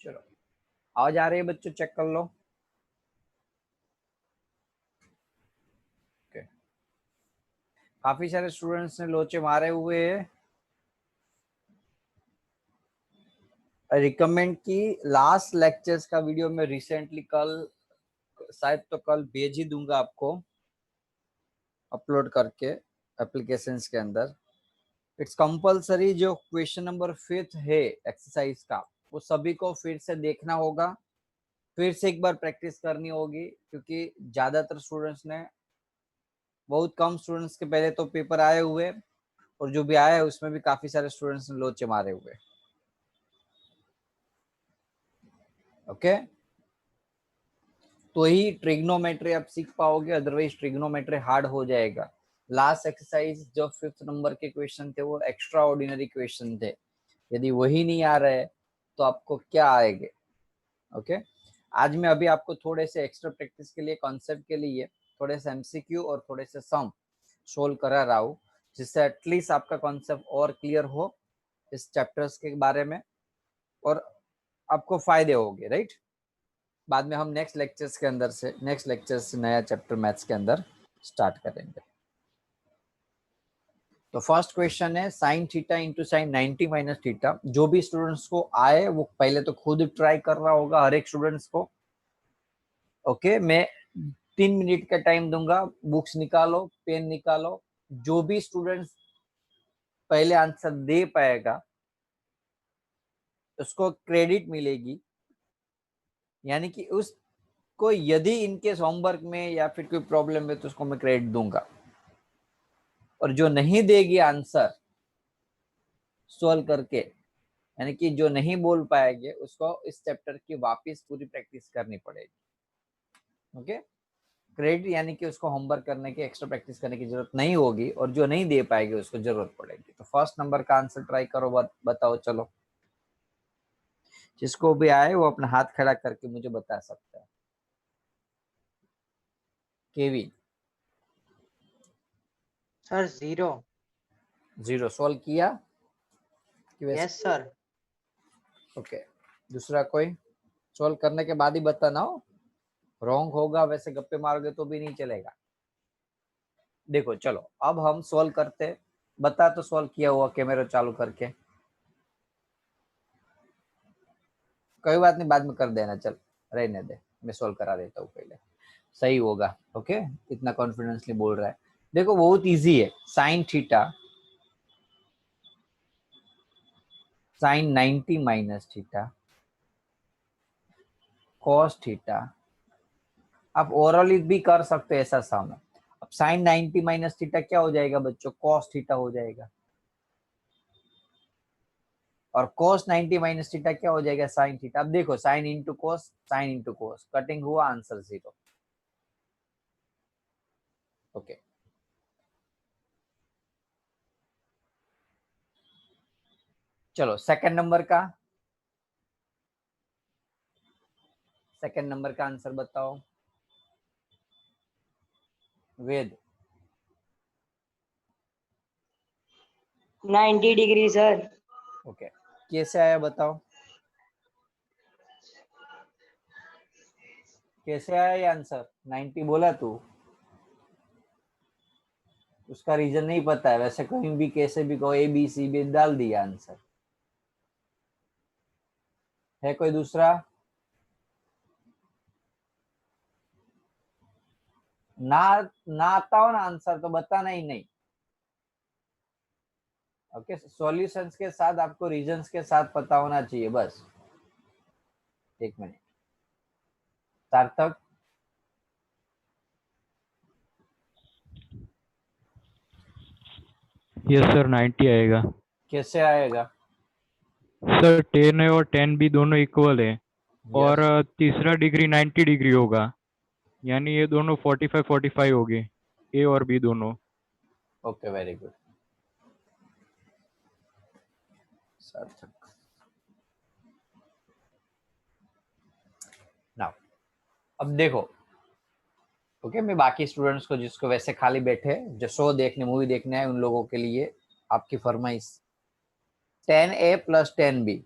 चलो आवाज आ रही है बच्चों, चेक कर लो। okay. काफी सारे स्टूडेंट्स ने लोचे मारे हुए हैं। रिकमेंड की लास्ट लेक्चर्स का वीडियो मैं रिसेंटली कल, शायद तो कल भेज ही दूंगा आपको, अपलोड करके एप्लीकेशंस के अंदर। इट्स कंपलसरी, जो क्वेश्चन नंबर 5 है एक्सरसाइज का, वो सभी को फिर से देखना होगा, फिर से एक बार प्रैक्टिस करनी होगी, क्योंकि ज्यादातर स्टूडेंट्स ने, बहुत कम स्टूडेंट्स के पहले तो पेपर आए हुए, और जो भी आया है उसमें भी काफी सारे स्टूडेंट्स ने लोचे मारे हुए। ओके, तो ही ट्रिग्नोमेट्री आप सीख पाओगे, अदरवाइज ट्रिग्नोमेट्री हार्ड हो जाएगा। लास्ट एक्सरसाइज जो 5th नंबर के क्वेश्चन थे वो एक्स्ट्रा ऑर्डिनरी क्वेश्चन थे, यदि वही नहीं आ रहे तो आपको क्या आएंगे। ओके, आज मैं अभी आपको थोड़े से एक्स्ट्रा प्रैक्टिस के लिए, कॉन्सेप्ट के लिए थोड़े से एमसीक्यू और थोड़े से सम सोल्व करा रहा हूँ, जिससे एटलीस्ट आपका कॉन्सेप्ट और क्लियर हो इस चैप्टर्स के बारे में, और आपको फायदे होंगे, राइट। बाद में हम नेक्स्ट लेक्चर से नया चैप्टर मैथ्स के अंदर स्टार्ट करेंगे। तो फर्स्ट क्वेश्चन है sine theta into sine 90 minus theta. जो भी स्टूडेंट्स को आए वो पहले तो खुद ट्राई कर रहा होगा, हर एक स्टूडेंट्स को। ओके, मैं 3 मिनट का टाइम दूंगा, बुक्स निकालो, पेन निकालो। जो भी स्टूडेंट्स पहले आंसर दे पाएगा उसको क्रेडिट मिलेगी, यानी कि उसको यदि इनके होमवर्क में या फिर कोई प्रॉब्लम है तो उसको मैं क्रेडिट दूंगा, और जो नहीं देगी आंसर सॉल्व करके, यानी कि जो नहीं बोल पाएंगे उसको इस चैप्टर की वापस पूरी प्रैक्टिस करनी पड़ेगी। ओके, क्रेडिट यानी कि उसको होमवर्क करने की, एक्स्ट्रा प्रैक्टिस करने की जरूरत नहीं होगी, और जो नहीं दे पाएगी उसको जरूरत पड़ेगी। तो फर्स्ट नंबर का आंसर ट्राई करो, बताओ। चलो, जिसको भी आए वो अपना हाथ खड़ा करके मुझे बता सकता है। केवी सर 0। 0 सॉल्व किया कि वैसे? Yes sir. ओके, दूसरा कोई सॉल्व करने के बाद ही बताना हो, रॉन्ग होगा वैसे गप्पे मारोगे तो भी नहीं चलेगा। देखो चलो अब हम सॉल्व करते, बता तो सॉल्व किया हुआ कैमरा चालू करके। कोई बात नहीं, बाद में कर देना, चल रहने दे, मैं सॉल्व करा देता हूँ पहले, सही होगा। ओके, इतना कॉन्फिडेंसली बोल रहा है। देखो बहुत इजी है, sine theta sine 90 minus theta cos theta. आप ओरली भी कर सकते हैं ऐसा सम है। अब साइन 90 माइनस थीटा क्या हो जाएगा बच्चों? कॉस थीटा हो जाएगा, और cos 90 माइनस थीटा क्या हो जाएगा? Sine theta. अब देखो sine into cos, sine into cos, cutting हुआ, आंसर 0। ओके, चलो सेकंड नंबर का आंसर बताओ वेद। 90 डिग्री सर। ओके, कैसे आया बताओ, कैसे आया ये आंसर? 90 बोला तू, उसका रीजन नहीं पता है, वैसे कहीं भी कैसे भी कहो, ABCD डाल दिया आंसर। है कोई दूसरा? ना ना आता हो ना आंसर तो बताना ही नहीं। ओके, सॉल्यूशंस के साथ आपको रीजंस के साथ पता होना चाहिए बस। एक मिनट, सार्थक यस सर 90 आएगा। कैसे आएगा? सर 10 है और 10 भी दोनों इक्वल है, और यस, तीसरा डिग्री 90 डिग्री होगा, यानी ये दोनों 45-45 हो गए, ए और बी दोनों। ओके, वेरी गुड सार्थक। नाउ अब देखो, ओके मैं बाकी स्टूडेंट्स को, जिसको वैसे खाली बैठे जो शो देखने, मूवी देखने आए, उन लोगों के लिए आपकी फरमाइश 10A प्लस 10B।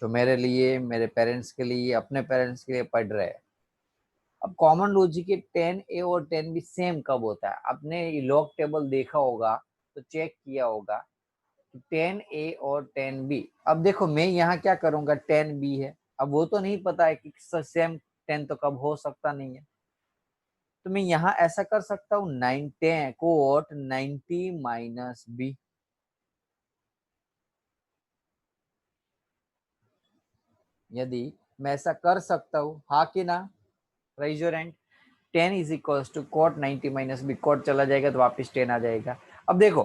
जो मेरे लिए, मेरे पेरेंट्स के लिए, अपने पेरेंट्स के लिए पढ़ रहे हैं। अब कॉमन लॉजिक है 10A और 10B सेम कब होता है? आपने लॉग टेबल देखा होगा तो चेक किया होगा 10A और 10B। अब देखो मैं यहाँ क्या करूंगा, 10B है, अब वो तो नहीं पता है कि सेम 10 तो कब हो सकता नहीं है, तो मैं यहाँ ऐसा कर सकता हूँ 9 कोट 90 माइनस B। यदि मैं ऐसा कर सकता हूँ, हाँ कि ना? Raise your hand. 10 is equal to cot 90 minus B। Cot चला जाएगा तो वापस 10 आ जाएगा। अब देखो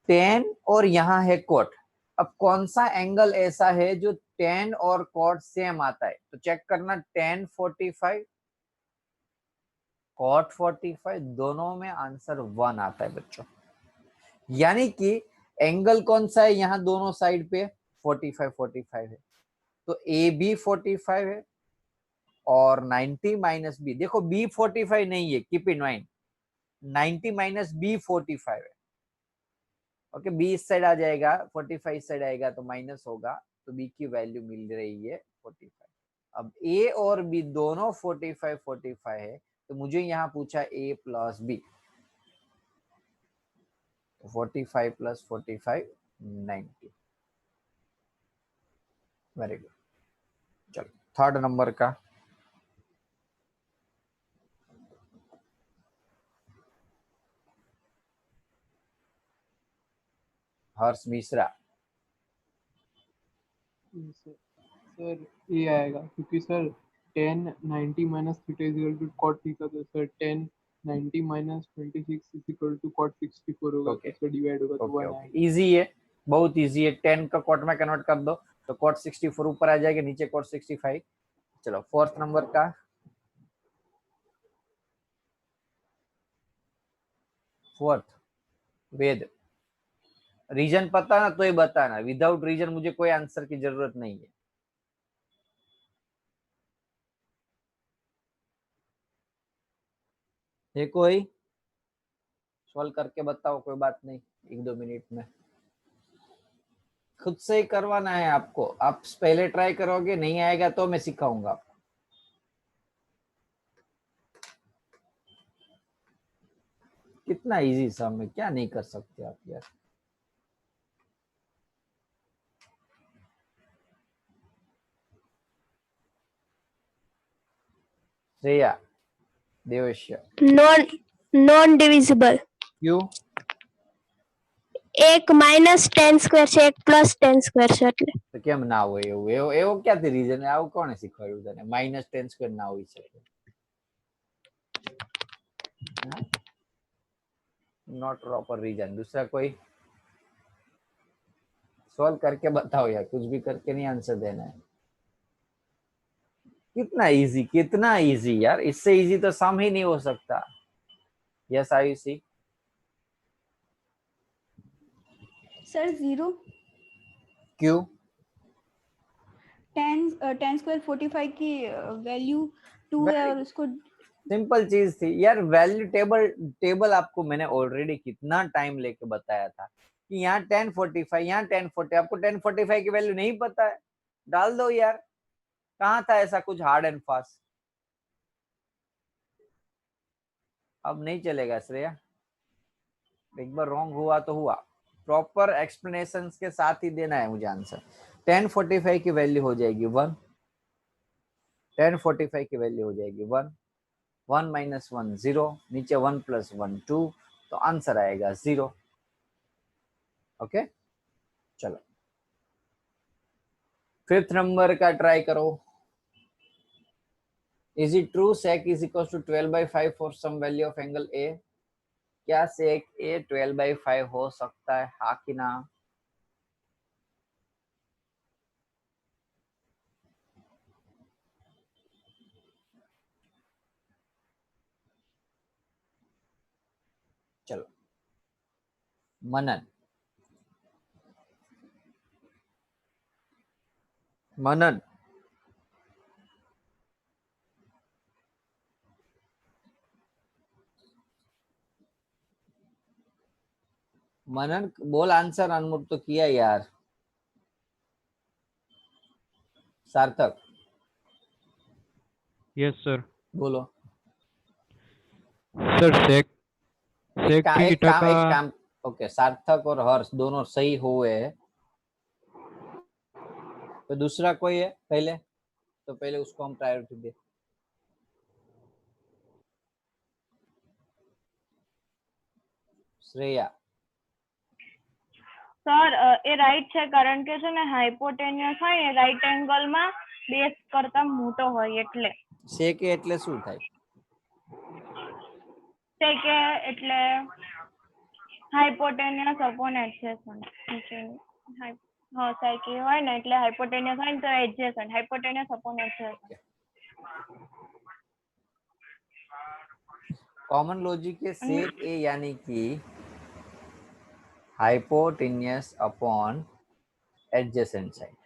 10 और यहाँ है कोट, अब कौन सा एंगल ऐसा है जो 10 और कोट सेम आता है? तो चेक करना, 10 45 कोट 45 दोनों में आंसर 1 आता है बच्चों। यानी कि एंगल कौन सा है यहाँ दोनों साइड पे? 45 45 है, तो ए बी 45 है और 90 माइनस बी, देखो बी 45 नहीं है, keep in mind 90 minus B 45 है। ओके, बी इस साइड आ जाएगा, 45 इस साइड आएगा तो माइनस होगा, तो बी की वैल्यू मिल रही है 45। अब ए और बी दोनों 45 45 है, तो मुझे यहाँ पूछा a plus b, 45 plus 45 90। Very good. चलो थर्ड नंबर का, हर्ष मिश्रा। सर सर ये आएगा क्योंकि sir 10 90 minus theta is equal to cot theta, तो sir 10 90 minus 26 is equal to cot 64 होगा, ओके तो सर डिवाइड होगा तो ओके 1 ओके, आएगा। इजी है, बहुत इजी है। 10 का कॉट में कन्वर्ट कर दो तो कॉट 64 ऊपर आ जाएगा, नीचे कॉट 65। चलो फोर्थ नंबर का, फोर्थ वेद। रीजन पता ना तो ही बताना, विदाउट रीजन मुझे कोई आंसर की जरूरत नहीं है। ये कोई सॉल्व करके बताओ, कोई बात नहीं, 1-2 मिनट में। खुद से ही करवाना है आपको, आप पहले ट्राई करोगे, नहीं आएगा तो मैं सिखाऊंगा आपको। कितना इजी सम है, क्या नहीं कर सकते आप यार। Shreya Devesh, non non divisible. क्यों? एक માઇનસ 10 સ્ક્વેર છે, એક પ્લસ 10 સ્ક્વેર છે એટલે. તો કેમ ના હોય એવું? એવો ક્યાંથી રીઝન? આવું કોણે શીખવાડ્યું તને? -10² ના હોઈ શકે? Not proper reason. दूसरा कोई सॉल्व करके बताओ यार, कुछ भी करके नहीं आंसर देना है। कितना इजी यार, इससे इजी तो सम ही नहीं हो सकता। यस आयुषी। सर 0। क्यों? 10 स्क्वायर 45 की वैल्यू 2 है और उसको सिंपल चीज थी यार, वैल्यू टेबल आपको मैंने ऑलरेडी कितना टाइम लेके बताया था कि यहाँ 1045, यहाँ 1040, आपको 1045 की वैल्यू नहीं पता है, डाल दो यार। कहाँ था ऐसा कुछ हार्ड एंड फास्ट? अब नहीं चलेगा श्रेया, एक बार रॉन्ग हुआ तो हुआ, प्रॉपर एक्सप्लेनेशन के साथ ही देना है मुझे आंसर। 1045 की वैल्यू हो जाएगी 1, 1045 की वैल्यू हो जाएगी 1, 1 माइनस 1 0, नीचे 1 प्लस 1 2, तो आंसर आएगा 0। ओके चलो फिफ्थ नंबर का ट्राई करो। Is it true sec is equals to 12/5 for some value of angle A? क्या sec A 12/5 हो सकता है, हाँ कि ना? चलो मनन, मनन मनन बोल आंसर, अनमुट तो किया यार। सार्थक यस सर। बोलो। सर सेक सेक थीटा का एक काम ओके, सार्थक और हर्ष दोनों सही हुए, तो दूसरा कोई है पहले, तो पहले उसको हम प्रायोरिटी दे। श्रेया સર એ રાઈટ છે કારણ કે છે ને હાઇપોટેનિયસ હોય ને રાઈટ એંગલમાં બેઝ કરતા મોટો હોય એટલે સેક એટલે શું થાય? છે કે એટલે હાઇપોટેનિયસ અપોન એડજેસન્ટ હા સાઈકી હોય ને એટલે હાઇપોટેનિયસ હોય ને તો એડજેસન્ટ હાઇપોટેનિયસ અપોન એડજેસન્ટ कॉमन लॉजिक है सेक ए यानी कि हाइपोटेन्यूस अपॉन एडजेसेंट साइड।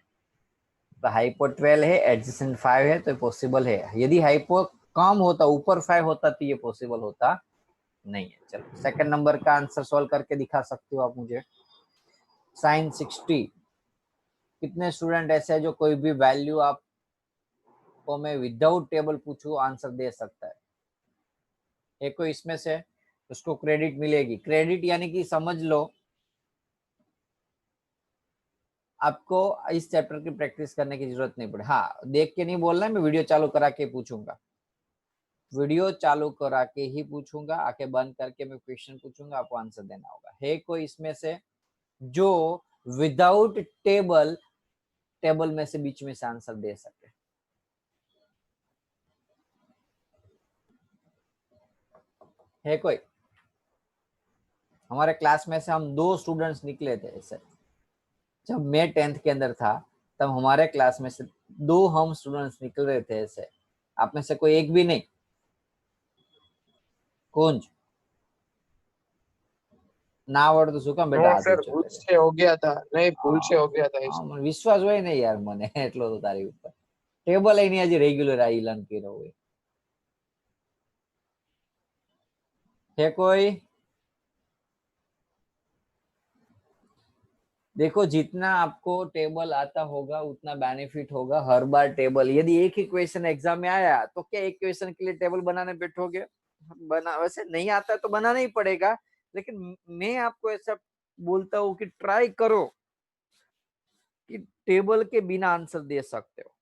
तो हाइपो 12 है, एडजेसेंट 5 है, तो पॉसिबल है। यदि हाइपो कम होता, ऊपर 5 होता, तो ये पॉसिबल होता नहीं है। चलो सेकंड नंबर का आंसर सॉल्व करके दिखा सकते हो आप मुझे। sin 60 कितने स्टूडेंट ऐसे हैं जो कोई भी वैल्यू आप को मैं विदाउट टेबल पूछूं आंसर दे सकता है? एक कोई इसमें से उसको क्रेडिट मिलेगी। क्रेडिट यानी कि समझ लो आपको इस चैप्टर की प्रैक्टिस करने की जरूरत नहीं पड़े। हाँ देख के नहीं बोलना है, मैं वीडियो चालू करा के पूछूंगा, वीडियो चालू करा के ही पूछूंगा, आंखें बंद करके मैं क्वेश्चन पूछूंगा, आपको आंसर देना होगा। है कोई इसमें से जो विदाउट टेबल टेबल में से बीच में से आंसर दे सके? है कोई? हमारे क्लास में से हम 2 स्टूडेंट्स निकले थे ऐसे, जब मैं 10th के अंदर था तब हमारे क्लास में से 2 हम स्टूडेंट्स निकल रहे थे ऐसे। आप में से कोई एक भी नहीं? कौन ना आवड़તું શું કામ બેટા? सर भूल से हो गया था, नहीं भूल से हो गया था મને વિશ્વાસ હોય ને યાર મને એટલો તો તારી ઉપર ટેબલ આઈ ની આજે રેગ્યુલર આ એલાન કર્યો હોય। है कोई? देखो जितना आपको टेबल आता होगा उतना बेनिफिट होगा। हर बार टेबल, यदि एक ही क्वेश्चन एग्जाम में आया तो क्या एक क्वेश्चन के लिए टेबल बनाने बैठोगे? बना, वैसे नहीं आता तो बनाना ही पड़ेगा, लेकिन मैं आपको ऐसा बोलता हूँ कि ट्राई करो कि टेबल के बिना आंसर दे सकते हो।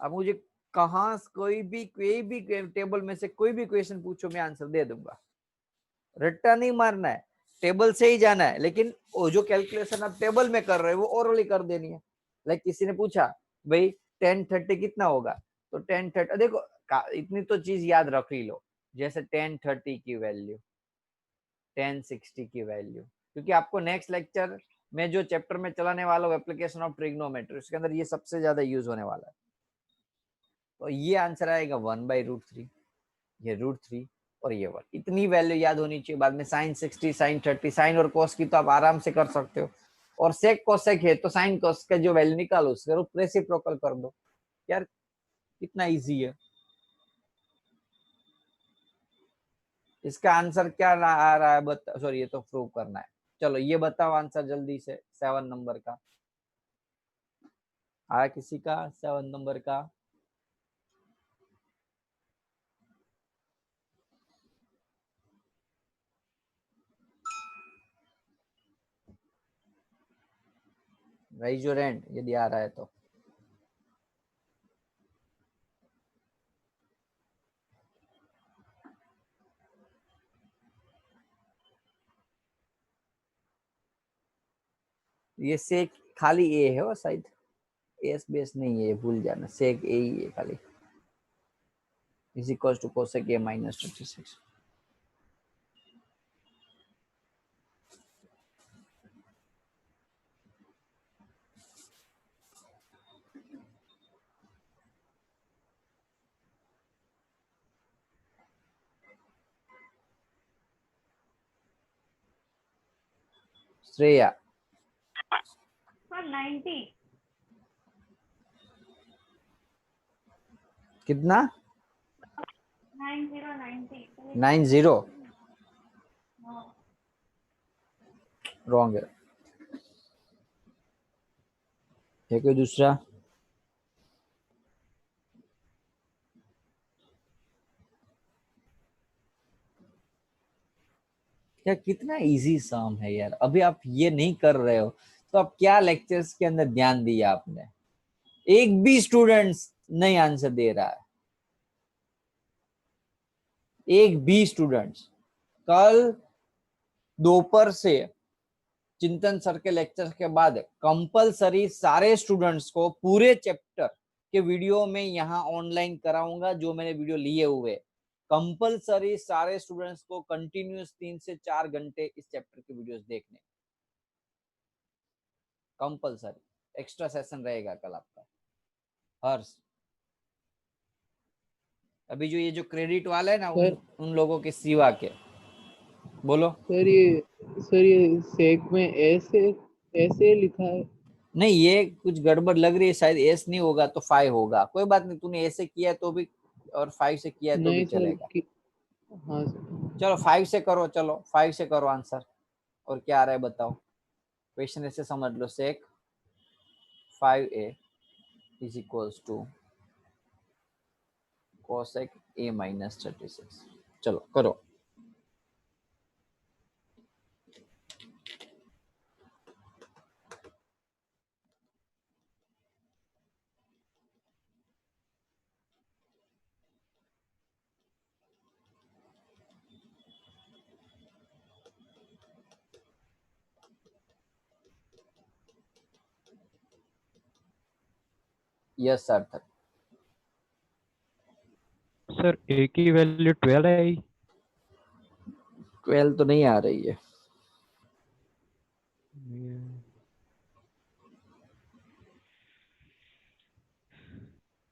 अब मुझे कहाँ कोई भी टेबल में से कोई भी क्वेश्चन पूछो, मैं आंसर दे दूंगा। रट्टा नहीं मारना है, टेबल से ही जाना है, लेकिन वो जो कैलकुलेशन आप टेबल में कर रहे हो वो ओरली कर देनी है। लाइक किसी ने पूछा भाई 1030 कितना होगा, तो 1030 देखो इतनी तो चीज याद रख ही लो, जैसे 1030 की वैल्यू, 1060 की वैल्यू, क्योंकि आपको नेक्स्ट लेक्चर में जो चैप्टर में चलाने वाला हूँ एप्लीकेशन ऑफ ट्रिग्नोमेट्री, उसके अंदर ये सबसे ज्यादा यूज होने वाला है। तो ये आंसर आएगा 1/√3, ये √3 और ये 1। इतनी वैल्यू याद होनी चाहिए। बाद में sin 60, sin 30, साइन और cos की तो आप आराम से कर सकते हो, और sec cosec है तो sin cos का जो वैल्यू निकालो उसका रेसिप्रोकल कर दो। यार कितना इजी है। इसका आंसर क्या आ रहा है सॉरी ये तो प्रूव करना है। चलो ये बताओ आंसर जल्दी से 7 नंबर का। आया किसी का 7 नंबर का? राइज योर हैंड यदि आ रहा है तो। ये सेक खाली ए है वो शायद, एस बेस नहीं है, भूल जाना, सेक ए ही है खाली। Is equal to cosec A minus 26। Shreya sir 90 कितना? 90 90 रॉन्ग है। है कोई दूसरा? क्या कितना इजी सम है यार, अभी आप ये नहीं कर रहे हो तो आप क्या लेक्चर्स के अंदर ध्यान दिया आपने? एक भी स्टूडेंट्स नहीं आंसर दे रहा है, एक भी स्टूडेंट्स। कल दोपहर से चिंतन सर के लेक्चर के बाद कंपलसरी सारे स्टूडेंट्स को पूरे चैप्टर के वीडियो में यहाँ ऑनलाइन कराऊंगा, जो मैंने वीडियो लिए हुए। कंपलसरी सारे स्टूडेंट्स को कंटिन्यूस 3 से 4 घंटे इस चैप्टर के वीडियोस देखने, कंपलसरी। एक्स्ट्रा सेशन रहेगा कल आपका। हर्ष, अभी जो ये जो क्रेडिट वाला है ना, उन लोगों के सिवा के बोलो। सर ये सेक में ऐसे ऐसे लिखा है। नहीं, ये कुछ गड़बड़ लग रही है, शायद एस नहीं होगा तो 5 होगा। कोई बात नहीं, तूने ऐसे किया है तो भी और 5 से किया है तो भी नहीं सर चलेगा। हाँ सर। चलो 5 से करो, चलो 5 से करो आंसर। और क्या आ रहा है बताओ? क्वेश्चन ऐसे समझ लो, sec 5a is equals to cosec a minus 36। चलो करो। यस सार्थक। सर ए की वैल्यू 12 आई। 12 तो नहीं आ रही है।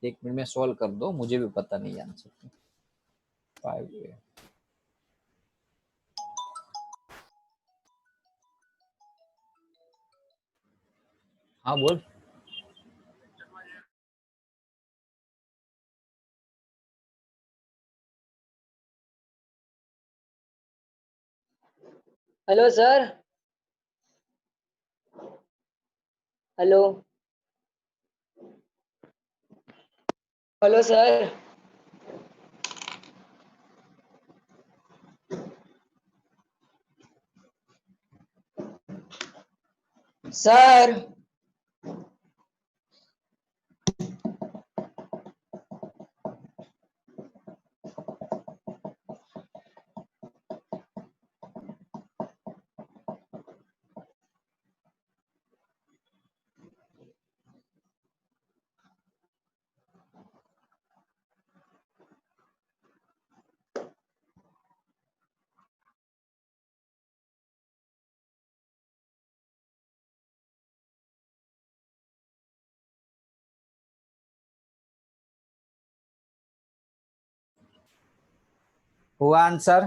एक मिनट में सॉल्व कर दो, मुझे भी पता नहीं आंसर। 5a हाँ बोल। Hello sir. Hello hello sir. Sir हुआ आंसर?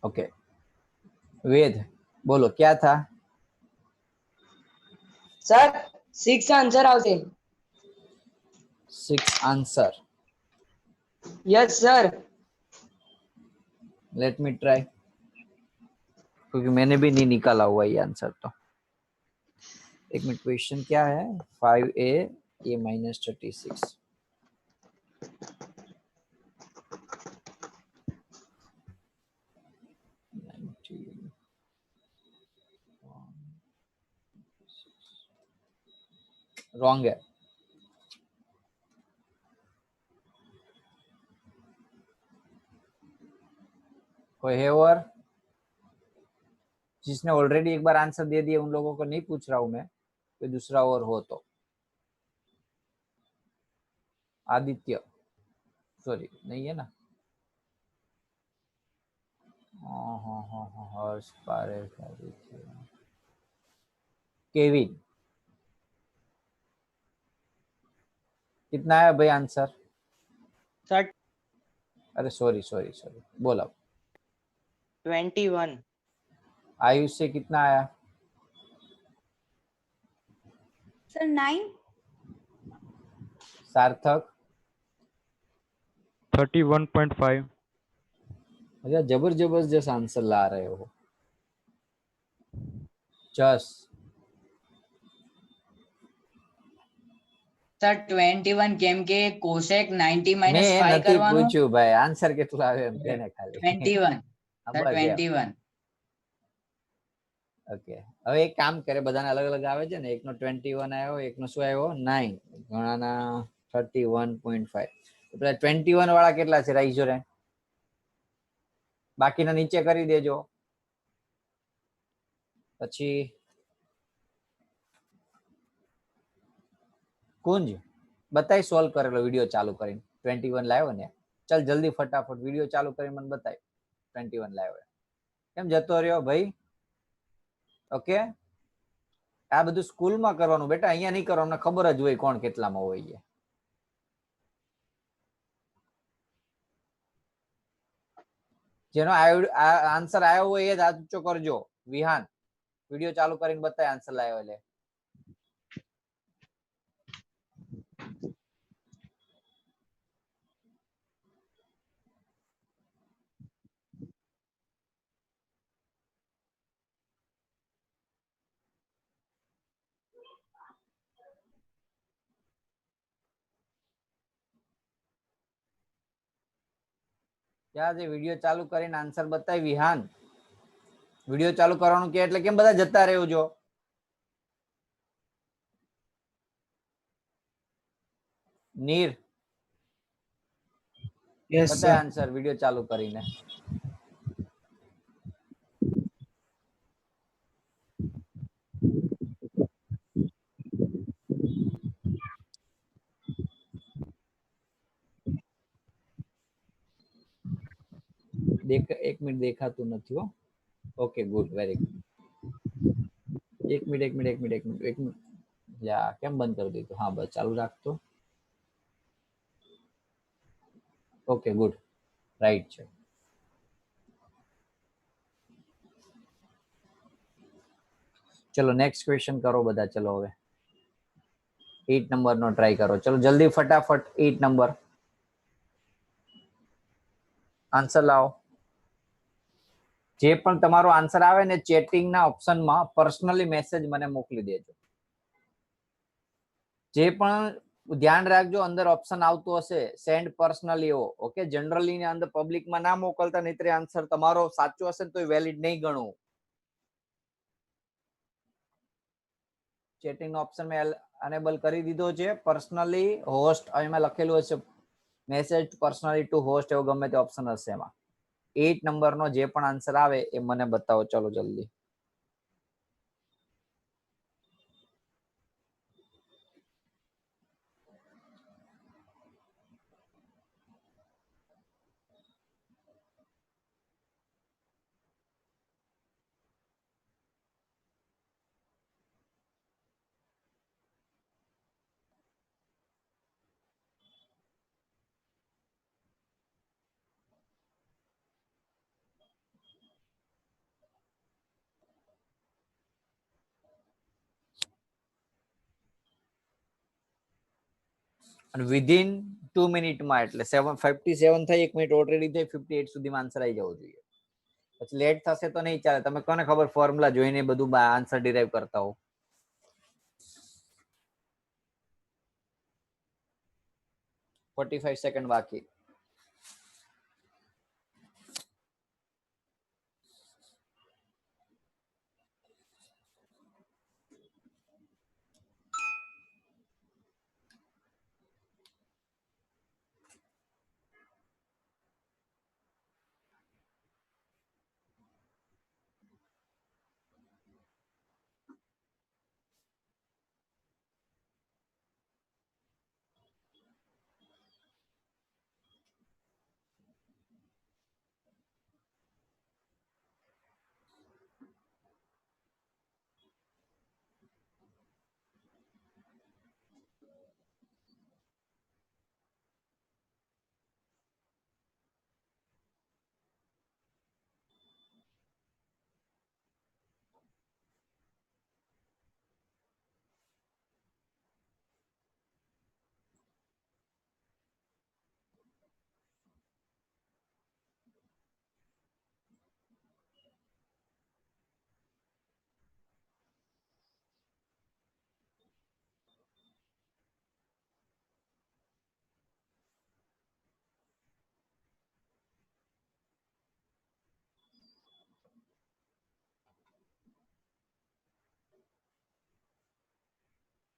ओके वेद बोलो क्या था? सर 6 आंसर આવશે। 6 answer. Yes sir. Let me try, क्योंकि मैंने भी नहीं निकाला हुआ ये आंसर। तो एक मिनट, क्वेश्चन क्या है? 5a a minus 36। रॉन्ग है। कोई है और? जिसने ऑलरेडी एक बार आंसर दे दिया उन लोगों को नहीं पूछ रहा हूं मैं, कोई दूसरा और हो तो। आदित्य, सॉरी नहीं है ना? हर्ष, पारेख, आदित्य, केविन। कितना है भाई आंसर? सर अरे सॉरी सॉरी सॉरी, बोला। 21। आयुष से कितना आया? सर 9। सार्थक? 31.5। अच्छा, जबरदस्त आंसर ला रहे हो। જસ સર 21 કેમ કે કોસેક 90 મેં માઇનસ 5 નથી કરવાનું પૂછ્યું ભાઈ, આન્સર કેટલો આવે એમ તેને ખાલી. 21 હા, સર બસ એમ. 21 ઓકે, હવે એક કામ કરે, બધાને અલગ અલગ આવે છે ને, એકનો 21 આવ્યો, એકનો શું આવ્યો 9, ઘણાના 31.5. તો પેલા 21 વાળા કેટલા છે રાઈઝો રે? બાકીના નીચે કરી દેજો. પછી કુંજ બતાય સોલ્વ કરેલો વિડીયો ચાલુ કરીને 21 લાવ્યો ને? ચાલ જલ્દી ફટાફટ વિડીયો ચાલુ કરીને મને બતાય 21 લાવ્યો. કેમ જતો રહ્યો ભાઈ? ઓકે, આ બધું સ્કૂલમાં કરવાનું બેટા, અહીંયા નહીં કરવાનું. અમને ખબર જ હોય કોણ કેટલામાં હોય. જેનો આન્સર આવ્યો હોય એ જ હાથ ઊંચો કરજો. વિહાન વિડીયો ચાલુ કરીને બતાય આન્સર લાવ્યો એટલે. ત્યાં જે વિડીયો ચાલુ કરીને આન્સર બતાય વિહાન. વિડીયો ચાલુ કરવાનું કે એટલે કેમ બધા જતા રહ્યો છો? નીર બતાય આન્સર વિડીયો ચાલુ કરીને. એક મિનિટ દેખાતું નથી હો. Okay good, very good. એક મિનિટ યા કેમ બંધ કરી દીધું? હા બસ ચાલુ રાખતો. ઓકે ગુડ, રાઈટ છે. ચલો નેક્સ્ટ ક્વેશ્ચન કરો બધા. ચલો હવે 8 નંબર નો ટ્રાય કરો. ચલો જલ્દી ફટાફટ 8 નંબર આન્સર લાવો. જે પણ તમારો આન્સર આવે ને ચેટિંગના ઓપ્શનમાં પર્સનલી મેસેજ મને મોકલી દેજો. જે પણ ધ્યાન રાખજો, અંદર ઓપ્શન આવતું હશે સેન્ડ પર્સનલી એવો. ઓકે, જનરલી ની અંદર પબ્લિકમાં ના મોકલતા, નહીતર આન્સર તમારો સાચો હશે તો વેલિડ નહીં ગણવું. ચેટિંગ નો ઓપ્શન મેં અનેબલ કરી દીધો છે. પર્સનલી હોસ્ટ એમાં લખેલું હશે મેસેજ પર્સનલી ટુ હોસ્ટ, એવો ગમે તે ઓપ્શન હશે એમાં. 8 નંબરનો જે પણ આન્સર આવે એ મને બતાવો. ચલો જલ્દી. અને વિધિન 2 મિનિટમાં, એટલે 7:57 થઈ, 1 મિનિટ ઓલરેડી થઈ, 58 સુધીમાં આન્સર આવી જવો જોઈએ. પછી લેટ થશે તો નહીં ચાલે. તમે કોને ખબર ફોર્મ્યુલા જોઈને બધું આન્સર ડિરાઈવ કરતા હો. સેકન્ડ બાકી.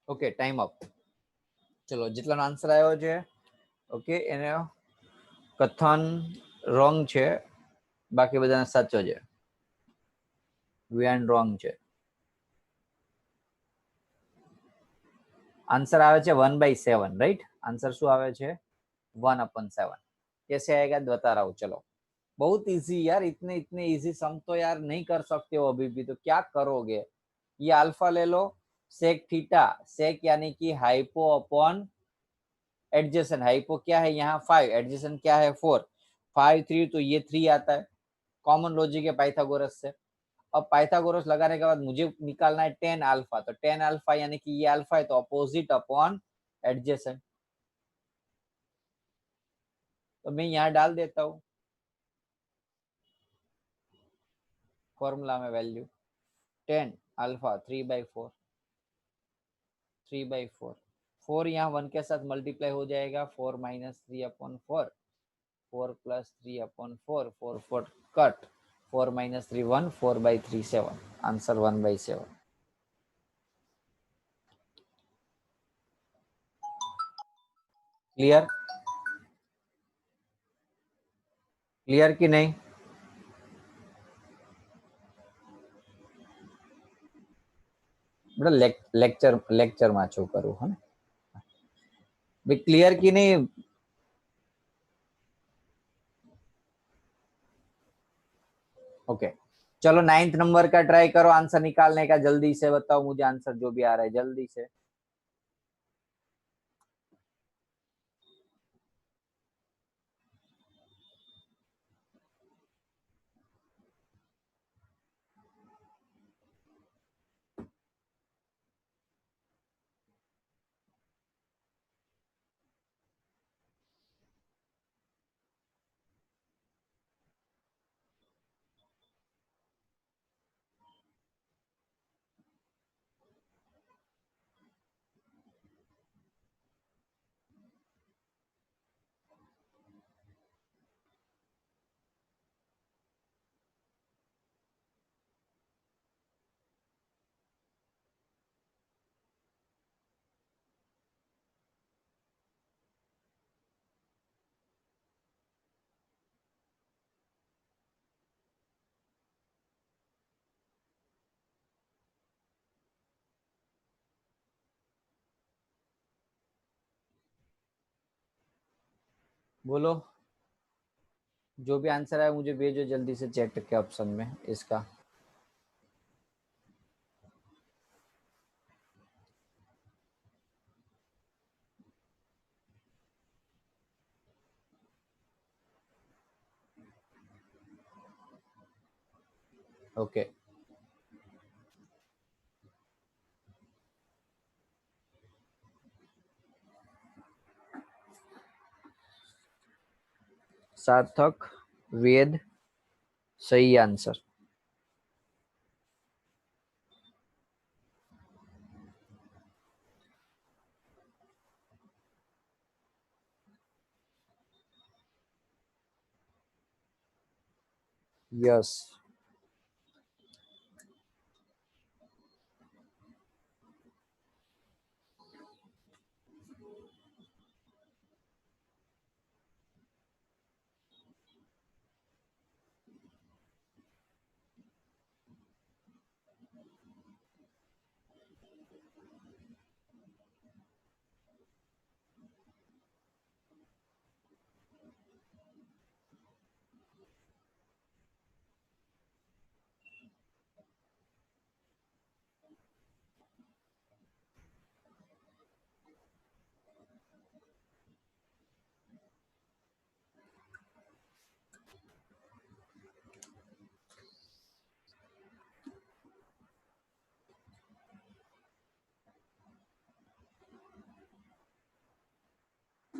Okay time up. ચલો જેટલાનો આન્સર આવ્યો છે ઓકે એને કથન રોંગ છે, બાકી બધાને સાચો છે. વિયાન રોંગ છે. आंसर आवे छे 1/7 राइट. आंसर शू आवे छे 1/7. कैसे आएगा बता रहा हूँ. चलो बहुत इजी यार, इतने इतने इजी सम तो यार नहीं कर सकते हो अभी भी, तो क्या करोगे. ये अल्फा ले लो, सेक थीटा, सेक यानी कि हाइपो अपॉन एडजेसेंट. हाइपो क्या है यहाँ 5, एडजेसेंट क्या है 4. 5 3 तो ये 3 आता है. कॉमन लॉजिक है पाइथागोरस से. अब पाइथागोरस लगाने के बाद मुझे निकालना है 10 अल्फा. तो 10 अल्फा यानी कि ये अल्फा है तो अपोजिट अपॉन एडजेसेंट. तो मैं यहाँ डाल देता हूँ फॉर्मूला में वैल्यू 10 अल्फा 3/4. 3/4. 4 यहाँ 1 के साथ मल्टीप्लाई हो जाएगा. 4 minus 3/4. 4 plus 3/4. 4 4 cut. 4 minus 3 1. 4/3 7. Answer 1/7. Clear. Clear कि नहीं. बड़ा लेक्चर में छू करूँ है भाई. क्लियर कि नहीं. ओके चलो 9th नंबर का ट्राई करो आंसर निकालने का. जल्दी से बताओ मुझे आंसर जो भी आ रहा है जल्दी से. बोलो जो भी आंसर है मुझे भेजो जल्दी से चैट के ऑप्शन में इसका. ओके सार्थक वेद सही answer. Yes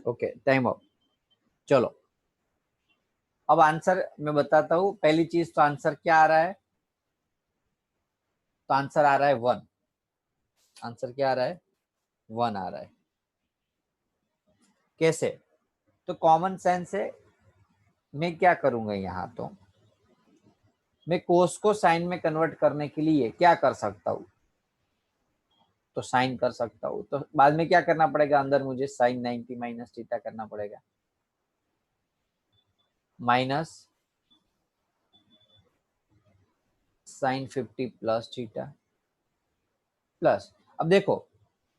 okay time up. चलो अब आंसर मैं बताता हूँ. पहली चीज तो आंसर क्या आ रहा है. तो आंसर आ रहा है 1. आंसर क्या आ रहा है 1 आ रहा है. कैसे. तो कॉमन सेंस है. मैं क्या करूंगा यहाँ तो मैं कोस को साइन में कन्वर्ट करने के लिए क्या कर सकता हूँ. तो साइन कर सकता हूँ, तो बाद में क्या करना पड़ेगा, अंदर मुझे साइन 90 माइनस थीटा करना पड़ेगा, minus sine 50 plus theta plus. अब देखो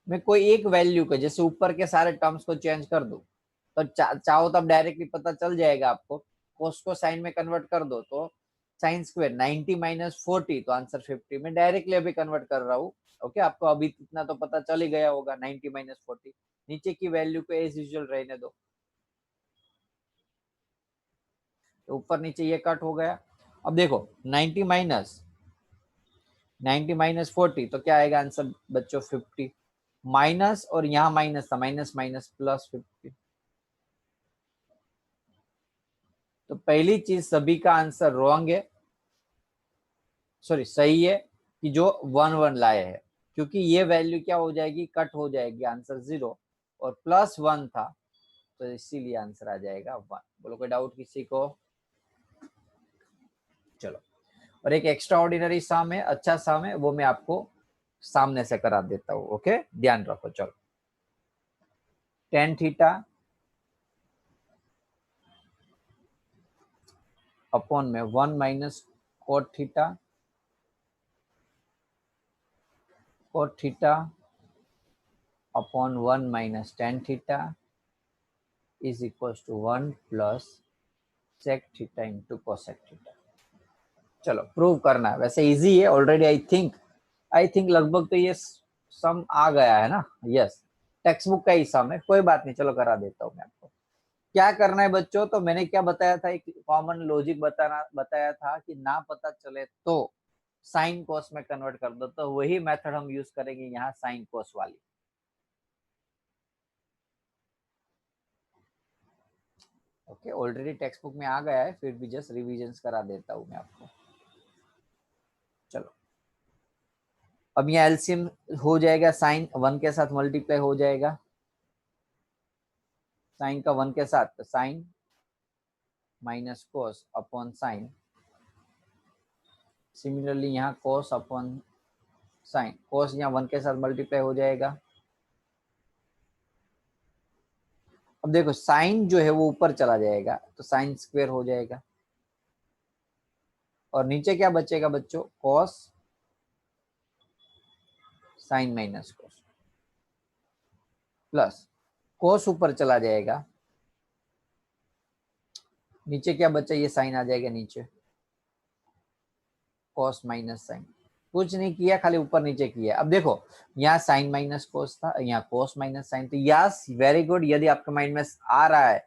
मैं कोई एक वैल्यू के, जैसे ऊपर के सारे टर्म्स को चेंज कर दूं तो चाहो तब डायरेक्टली पता चल जाएगा आपको। कोस को साइन में कन्वर्ट कर दो तो साइन स्क्वायर 90 माइनस 40 तो आंसर 50। मैं डायरेक्टली अभी कन्वर्ट कर रहा हूँ। ओके, आपको अभी इतना तो पता चल ही गया होगा, 90 माइनस 40। नीचे की वैल्यू को एज यूजुअल रहने दो, तो ऊपर नीचे ये कट हो गया। अब देखो 90 माइनस 40 तो क्या आएगा आंसर बच्चों 50, माइनस और यहाँ माइनस था, माइनस माइनस प्लस 50। तो पहली चीज सभी का आंसर रॉन्ग है, सॉरी सही है कि जो 1 1 लाए हैं, क्योंकि ये वैल्यू क्या हो जाएगी, कट हो जाएगी, आंसर 0 और प्लस 1 था तो इसीलिए आंसर आ जाएगा 1। बोलो कोई डाउट किसी को? चलो, और एक एक्स्ट्रा ऑर्डिनरी सम है, अच्छा सम है, वो मैं आपको सामने से करा देता हूँ। ओके, ध्यान रखो। चलो, tan थीटा अपॉन में 1 minus cot theta upon 1 minus tan theta is equal to 1 plus sec theta into cosec theta. चलो प्रूव करना है, वैसे इजी है ऑलरेडी। आई थिंक लगभग तो ये सम आ गया है ना। यस, टेक्स्ट बुक का ही सम है, कोई बात नहीं। चलो करा देता हूँ मैं आपको। क्या करना है बच्चों, तो मैंने क्या बताया था, एक कॉमन लॉजिक बताया था कि ना पता चले तो साइन कोस में कन्वर्ट कर दो, तो वही मेथड हम यूज करेंगे यहाँ साइन कोस वाली। ओके, ऑलरेडी टेक्स्ट बुक में आ गया है, फिर भी जस्ट रिविजन करा देता हूँ मैं आपको। चलो, अब यहाँ एलसीएम हो जाएगा, साइन 1 के साथ मल्टीप्लाई हो जाएगा, साइन का 1 के साथ, तो sine minus cos upon sine. Similarly यहाँ कोस अपॉन साइन, कोस यहाँ 1 के साथ मल्टीप्लाई हो जाएगा। अब देखो साइन जो है वो ऊपर चला जाएगा तो साइन स्क्वायर हो जाएगा, और नीचे क्या बचेगा बच्चों, कोस साइन माइनस कोस प्लस कोस ऊपर चला जाएगा, नीचे क्या बचा, ये साइन आ जाएगा नीचे, कोस माइनस साइन। कुछ नहीं किया, खाली ऊपर नीचे किया। अब देखो यहाँ साइन माइनस कोस था, यहाँ कोस माइनस साइन। तो यस, वेरी गुड। यदि आपके माइंड में आ रहा है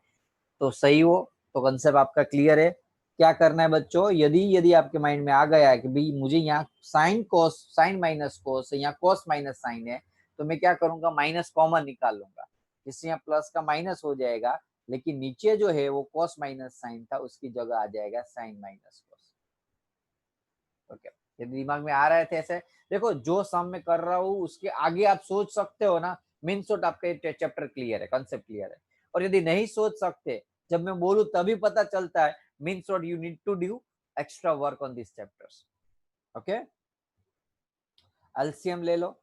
तो सही हो, तो कंसेप्ट आपका क्लियर है। क्या करना है बच्चों, यदि आपके माइंड में आ गया है कि भाई मुझे यहाँ साइन कोस साइन माइनस कोस, यहाँ कोस माइनस साइन है, तो मैं क्या करूंगा, माइनस कॉमन निकाल लूंगा, जिससे यहाँ प्लस का माइनस हो जाएगा, लेकिन नीचे जो है वो कोस माइनस साइन था, उसकी जगह आ जाएगा साइन माइनस कोस। ओके, यदि दिमाग में आ रहे थे ऐसे, देखो जो सम में कर रहा हूँ उसके आगे आप सोच सकते हो ना, मीन शॉर्ट आपका चैप्टर क्लियर है, कंसेप्ट क्लियर है। और यदि नहीं सोच सकते, जब मैं बोलूं तभी पता चलता है, mean short you need to do extra work on this chapters. Okay, LCM ले लो,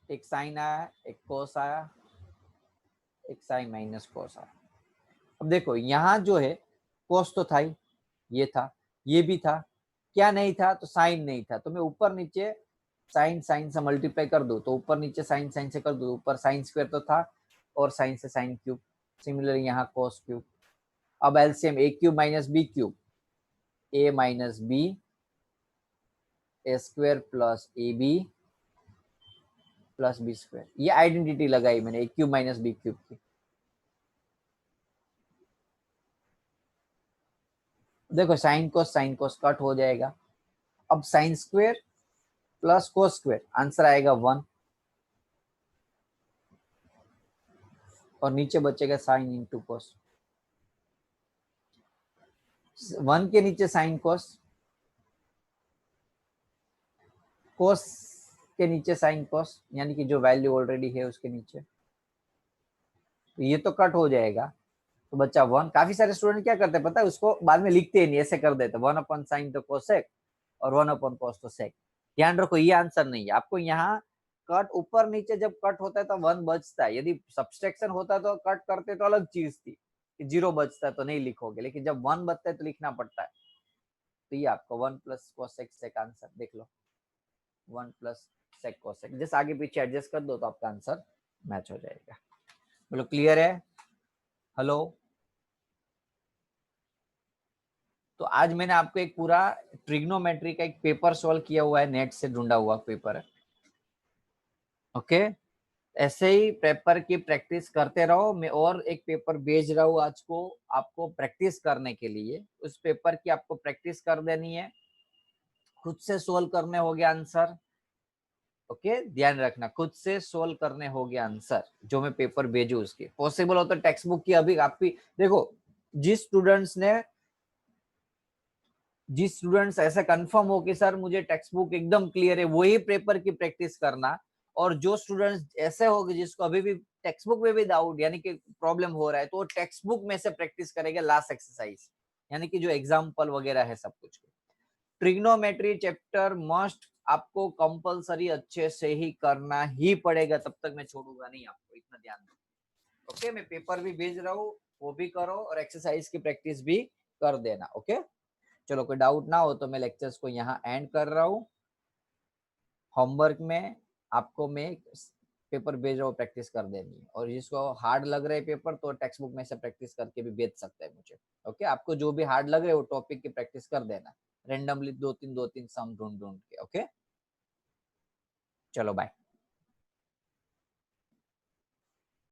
एक साइन आया, एक कोस आया, एक साइन माइनस कोस आया। अब देखो यहाँ जो है कोस तो था ही, ये था, ये भी था, क्या नहीं था, तो साइन नहीं था। तो मैं ऊपर नीचे साइन साइन से मल्टीप्लाई कर दूं, तो ऊपर नीचे साइन साइन से कर दूं, ऊपर साइन स्क्वायर तो था और साइन से साइन क्यूब, सिमिलरली यहाँ कोस क्यूब। अब LCM A cube minus B cube, A minus B A square plus A B plus B square. ये आइडेंटिटी लगाई मैंने A cube minus B cube की। देखो साइन कोस कट हो जाएगा। अब sine square plus cos square, answer आएगा 1, और नीचे बचेगा साइन इंटू कोस। 1 के नीचे साइन कोस, कोस के नीचे साइन कोस, यानी कि जो वैल्यू ऑलरेडी है उसके नीचे, तो ये तो कट हो जाएगा, तो बच्चा 1। काफी सारे स्टूडेंट क्या करते हैं पता है, उसको बाद में लिखते ही नहीं, ऐसे कर देते 1 अपॉन साइन तो कोसेक और 1 अपॉन कोस तो सेक। ध्यान रखो ये आंसर नहीं है, आपको यहाँ कट ऊपर नीचे जब कट होता है तो 1 बचता है, यदि सब्सट्रैक्शन होता तो कट करते तो अलग चीज थी कि 0 बचता है तो नहीं लिखोगे, लेकिन जब 1 बचता है तो लिखना पड़ता है। तो ये आपको 1 प्लस कोसेक सेक आंसर देख लो, 1 प्लस सेक कोसेक, जैसे आगे पीछे एडजस्ट कर दो तो आपका आंसर मैच हो जाएगा। बोलो क्लियर है? हेलो। तो आज मैंने आपको एक पूरा ट्रिग्नोमेट्री का एक पेपर सॉल्व किया हुआ है, नेट से ढूंढा हुआ पेपर है। ओके, ऐसे ही पेपर की प्रैक्टिस करते रहो। मैं और एक पेपर भेज रहा हूँ आज को आपको प्रैक्टिस करने के लिए। उस पेपर की आपको प्रैक्टिस कर देनी है, खुद से सोल्व करने होंगे आंसर। ओके, ध्यान रखना, खुद से सोल्व करने होंगे आंसर जो मैं पेपर भेजू उसके। पॉसिबल हो तो टेक्स्ट बुक की अभी आप भी देखो, जिस स्टूडेंट्स ऐसा कंफर्म हो कि सर मुझे टेक्स्ट बुक एकदम क्लियर है, वही पेपर की प्रैक्टिस करना। और जो स्टूडेंट्स ऐसे होंगे जिसको अभी भी टेक्स्ट बुक में भी डाउट यानी कि प्रॉब्लम हो रहा है, तो वो टेक्स्ट बुक में से प्रैक्टिस करेंगे लास्ट एक्सरसाइज, यानी कि जो एग्जाम्पल वगैरह है सब कुछ। ट्रिग्नोमेट्री चैप्टर मस्ट आपको कंपलसरी अच्छे से ही करना ही पड़ेगा, तब तक मैं छोड़ूंगा नहीं आपको, इतना ध्यान दो। ओके, मैं पेपर भी भेज रहा हूँ, वो भी करो और एक्सरसाइज की प्रैक्टिस भी कर देना। ओके, चलो कोई डाउट ना हो तो मैं लेक्चर्स को यहाँ एंड कर रहा हूँ। होमवर्क में आपको मैं पेपर भेज रहा हूँ, प्रैक्टिस कर देनी है। और जिसको हार्ड लग रहा है पेपर तो टेक्स्ट बुक में से प्रैक्टिस करके भी भेज सकते हैं मुझे। ओके, आपको जो भी हार्ड लग रहा है वो टॉपिक की प्रैक्टिस कर देना, रेंडमली 2-3 सम ढूंढ के। ओके, चलो बाय।